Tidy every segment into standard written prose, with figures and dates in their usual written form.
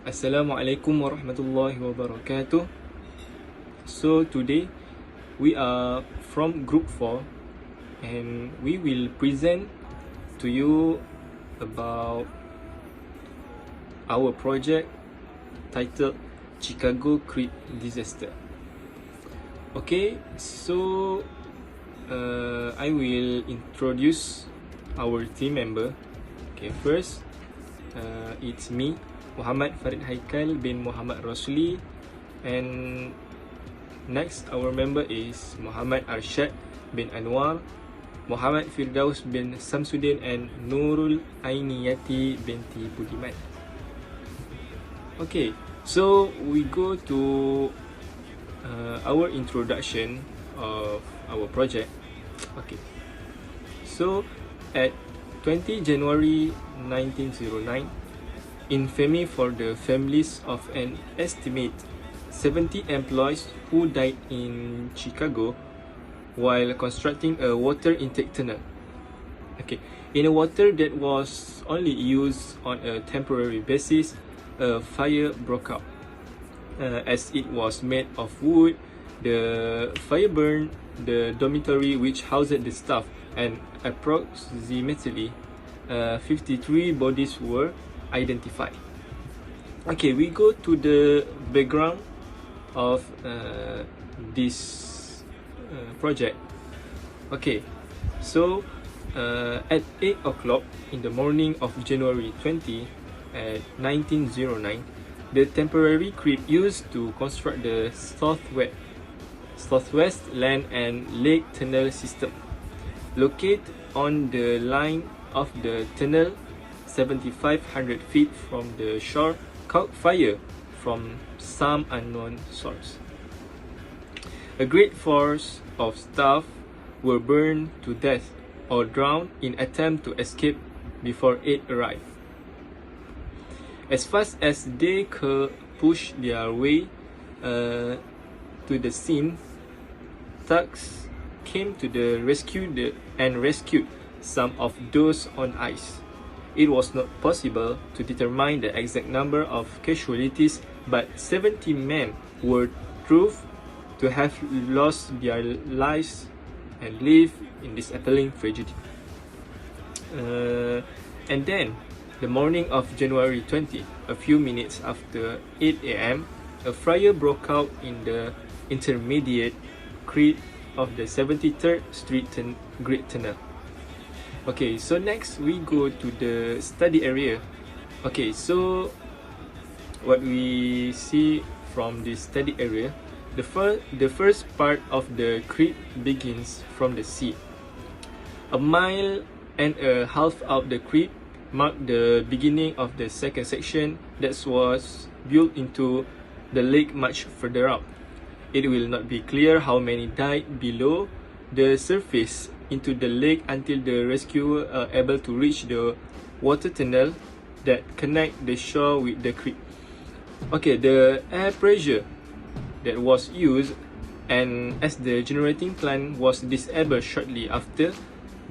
Assalamualaikum warahmatullahi wabarakatuh. So today we are from group 4 and we will present to you about our project titled Chicago Creek Disaster. Okay, so I will introduce our team member. Okay, first it's me, Muhammad Farid Haikal bin Muhammad Rosli, and next our member is Muhammad Arshad bin Anwar, Muhammad Firdaus bin Samsudin, and Nurul Ainiyati binti Budiman. Okay, so we go to our introduction of our project. Okay, so at 20 January 1909, infamy for the families of an estimate 70 employees who died in Chicago while constructing a water intake tunnel. Okay, in a water that was only used on a temporary basis, a fire broke out. As it was made of wood, the fire burned the dormitory which housed the staff, and approximately 53 bodies were identified. Okay, we go to the background of this project. Okay, so at 8 o'clock in the morning of January 20 at 1909, the temporary creek used to construct the southwest land and lake tunnel system located on the line of the tunnel 7,500 feet from the shore caught fire from some unknown source. A great force of staff were burned to death or drowned in attempt to escape before aid arrived. As fast as they could push their way to the scene, thugs came to the rescue and rescued some of those on ice. It was not possible to determine the exact number of casualties, but 70 men were proved to have lost their lives and live in this appalling tragedy. And then, the morning of January 20, a few minutes after 8 a.m., a fire broke out in the intermediate creek of the 73rd Street Great Tunnel. Okay, so next we go to the study area. Okay, so what we see from this study area, the first part of the creek begins from the sea. A mile and a half up the creek marked the beginning of the second section that was built into the lake much further up. It will not be clear how many died below the surface into the lake until the rescuers are able to reach the water tunnel that connect the shore with the creek. Okay, the air pressure that was used, and as the generating plant was disabled shortly after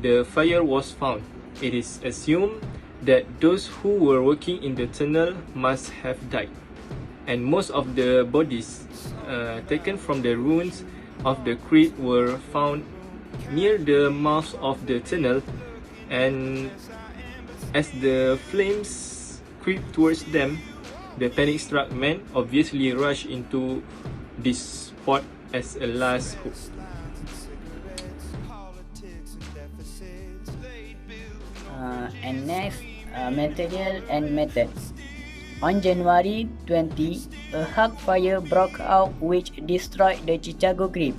the fire was found, it is assumed that those who were working in the tunnel must have died, and most of the bodies taken from the ruins of the creek were found near the mouth of the tunnel, and as the flames crept towards them, the panic-struck men obviously rushed into this spot as a last hope. And next, material and method. On January 20, a hug fire broke out which destroyed the Chicago Creek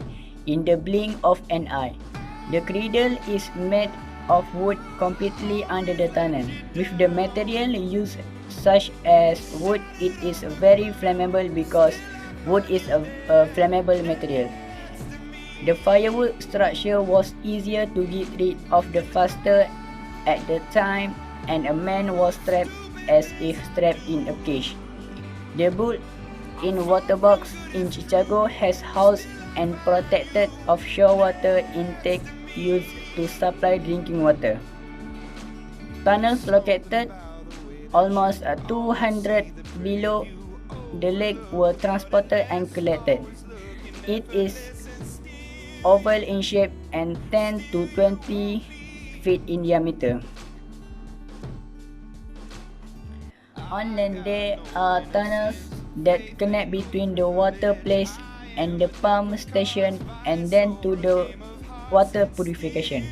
in the blink of an eye. The cradle is made of wood completely under the tunnel. With the material used such as wood, it is very flammable because wood is a flammable material. The firewood structure was easier to get rid of the faster at the time, and a man was trapped as if trapped in a cage. The built-in water box in Chicago has housed and protected offshore water intake used to supply drinking water. Tunnels located almost 200 below the lake were transported and collected. It is oval in shape and 10 to 20 feet in diameter. On land, there are tunnels that connect between the water place and the pump station and then to the water purification.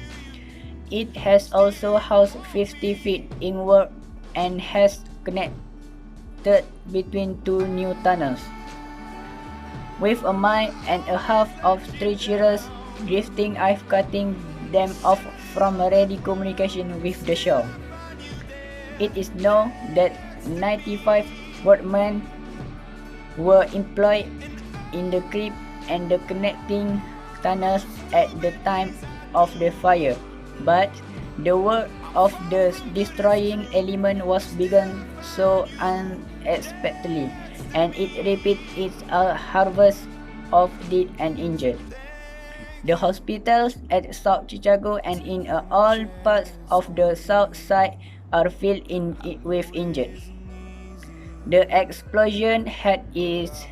It has also housed 50 feet in work and has connected between two new tunnels, with a mile and a half of treacherous drifting ice cutting them off from ready communication with the shore. It is known that 95 workmen were employed in the creek and the connecting tunnels at the time of the fire, but the work of the destroying element was begun so unexpectedly, and it repeated its harvest of dead and injured. The hospitals at South Chicago and in all parts of the south side are filled with injured. The explosion had its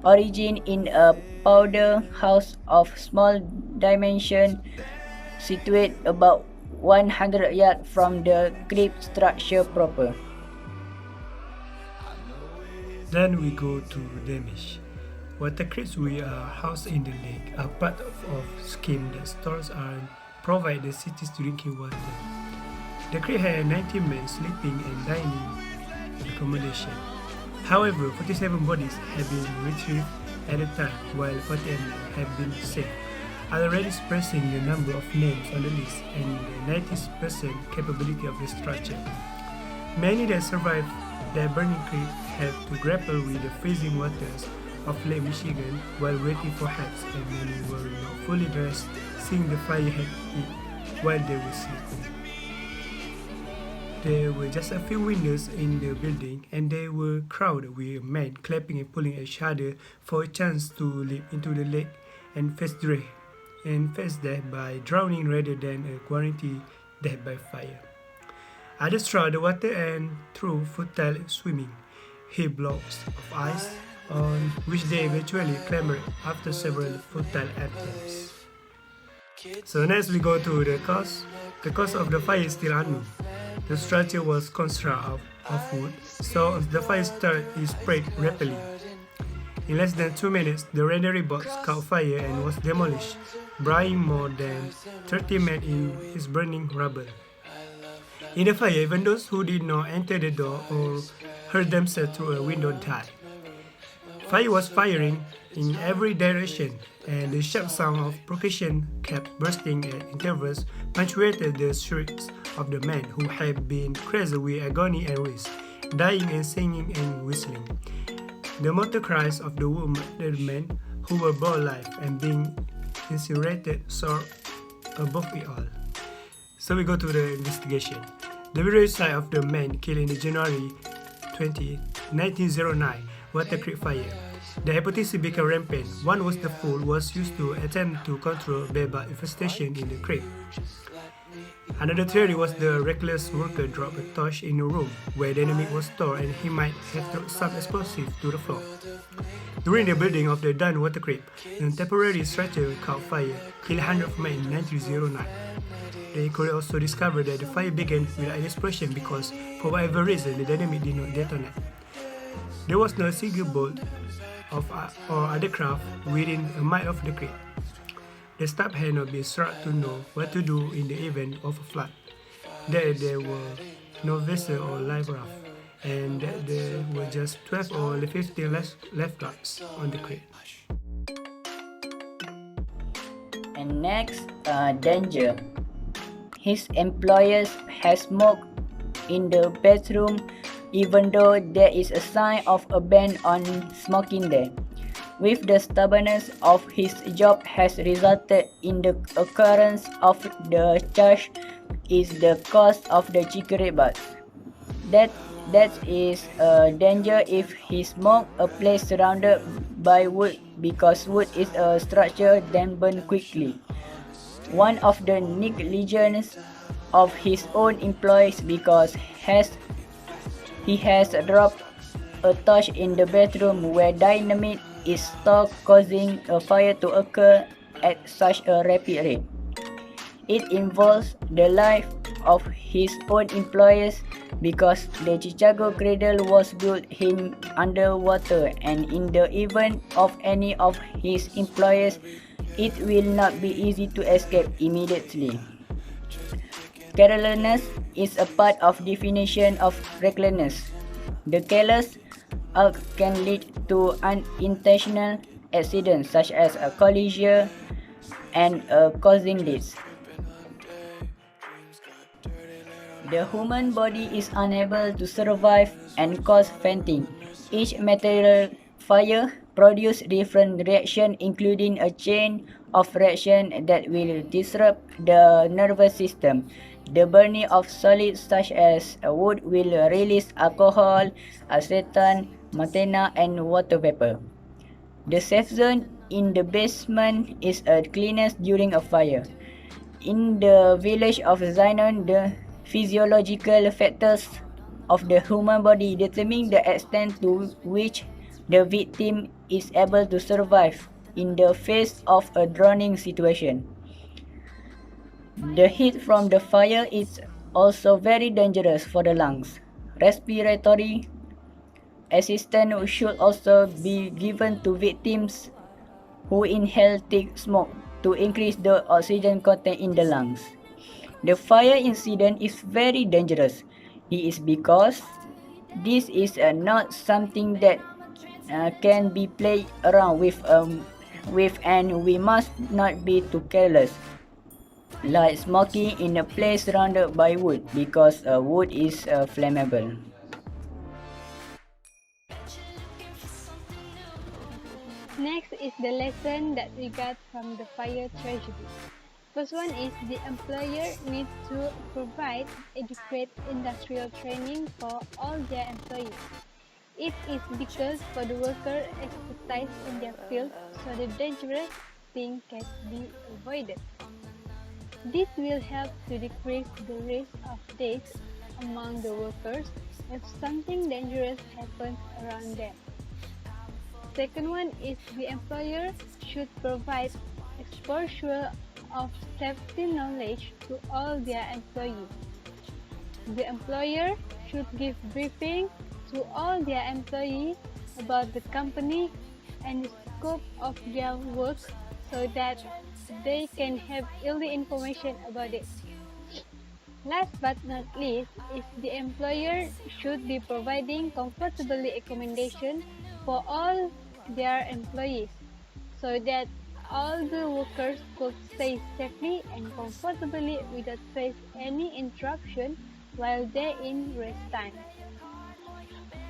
origin in a powder house of small dimension situated about 100 yards from the crypt structure proper. Then we go to damage. Water crypts we are housed in the lake are part of scheme that stores and provide the city's drinking water. The crypt had 90 men sleeping and dining accommodation. However, 47 bodies have been retrieved at a time, while 48 have been saved, already expressing the number of names on the list and the 90% capability of the structure. Many that survived the burning creek had to grapple with the freezing waters of Lake Michigan while waiting for help, and many were not fully dressed, seeing the fire had hit while they were sleeping. There were just a few windows in the building, and they were crowded with men clapping and pulling each other for a chance to leap into the lake and face death by drowning rather than a guaranteed death by fire. Others tried the water and through futile swimming, hit blocks of ice on which they eventually clambered after several futile attempts. So next we go to the cause. The cause of the fire is still unknown. The structure was constructed of wood, so as the fire started, it spread rapidly. In less than 2 minutes, the rendering box caught fire and was demolished, burying more than 30 men in its burning rubble. In the fire, even those who did not enter the door or hurt themselves through a window died. Fire was firing in every direction, and the sharp sound of percussion kept bursting at intervals, punctuated the shrieks of the men who had been crazy with agony and risk, dying and singing and whistling. The motor cries of the men who were brought alive and being incinerated soared above it all. So we go to the investigation. The burial site of the men killed in the January 20, 1909 Water Creek fire. The hypothesis became rampant. One was the fool was used to attempt to control bedbug infestation in the creek. Another theory was the reckless worker dropped a torch in a room where dynamite was stored and he might have thrown some explosive to the floor. During the building of the Dunn Water Creek, a temporary structure caught fire, killed hundreds of men in 1909. They could also discover that the fire began without an explosion because, for whatever reason, the dynamite did not detonate. There was no single bolt or other craft within a mile of the creek. The staff had not been instructed to know what to do in the event of a flood, that there were no vessel or life raft, and that there were just 12 or 15 lifeguards on the creek. And next, danger. His employers had smoked in the bathroom even though there is a sign of a ban on smoking there. With the stubbornness of his job has resulted in the occurrence of the charge is the cause of the chicory bug. That is a danger if he smoke a place surrounded by wood because wood is a structure that burn quickly. One of the negligence of his own employees because he has dropped a torch in the bedroom where dynamite is stored, causing a fire to occur at such a rapid rate. It involves the life of his own employers because the Chicago cradle was built in underwater, and in the event of any of his employers, it will not be easy to escape immediately. Carelessness is a part of definition of recklessness. The careless act can lead to unintentional accidents such as a collision and causing death. The human body is unable to survive and cause fainting. Each material fire produces different reactions, including a chain of reactions that will disrupt the nervous system. The burning of solids such as wood will release alcohol, acetone, methane, and water vapor. The safe zone in the basement is cleanest during a fire. In the village of Zion, the physiological factors of the human body determine the extent to which the victim is able to survive in the face of a drowning situation. The heat from the fire is also very dangerous for the lungs. Respiratory assistance should also be given to victims who inhale thick smoke to increase the oxygen content in the lungs. The fire incident is very dangerous. It is because this is not something that can be played around with, and we must not be too careless. Like smoking in a place surrounded by wood, because wood is flammable. Next is the lesson that we got from the fire tragedy. First one is the employer needs to provide adequate industrial training for all their employees. It is because for the worker expertise in their field, so the dangerous thing can be avoided. This will help to decrease the risk of death among the workers if something dangerous happens around them. Second one is the employer should provide exposure of safety knowledge to all their employees. The employer should give briefing to all their employees about the company and the scope of their work so that they can have early information about it. Last but not least is the employer should be providing comfortable accommodation for all their employees so that all the workers could stay safely and comfortably without face any interruption while they're in rest time.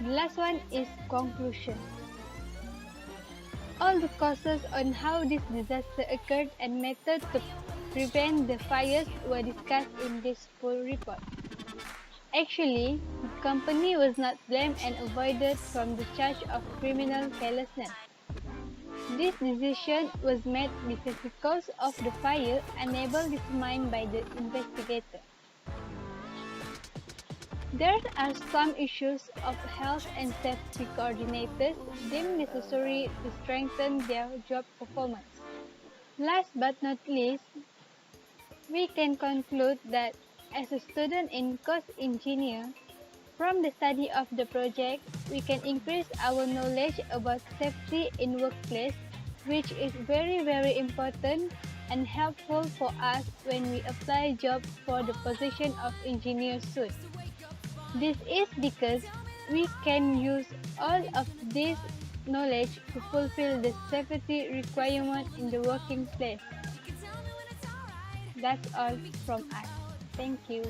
The last one is conclusion. All the causes on how this disaster occurred and methods to prevent the fires were discussed in this full report. Actually, the company was not blamed and avoided from the charge of criminal carelessness. This decision was made because the cause of the fire unable determined by the investigator. There are some issues of health and safety coordinators deemed necessary to strengthen their job performance. Last but not least, we can conclude that as a student in cost engineer, from the study of the project, we can increase our knowledge about safety in workplace, which is very important and helpful for us when we apply jobs for the position of engineer soon. This is because we can use all of this knowledge to fulfill the safety requirement in the working place. That's all from us. Thank you.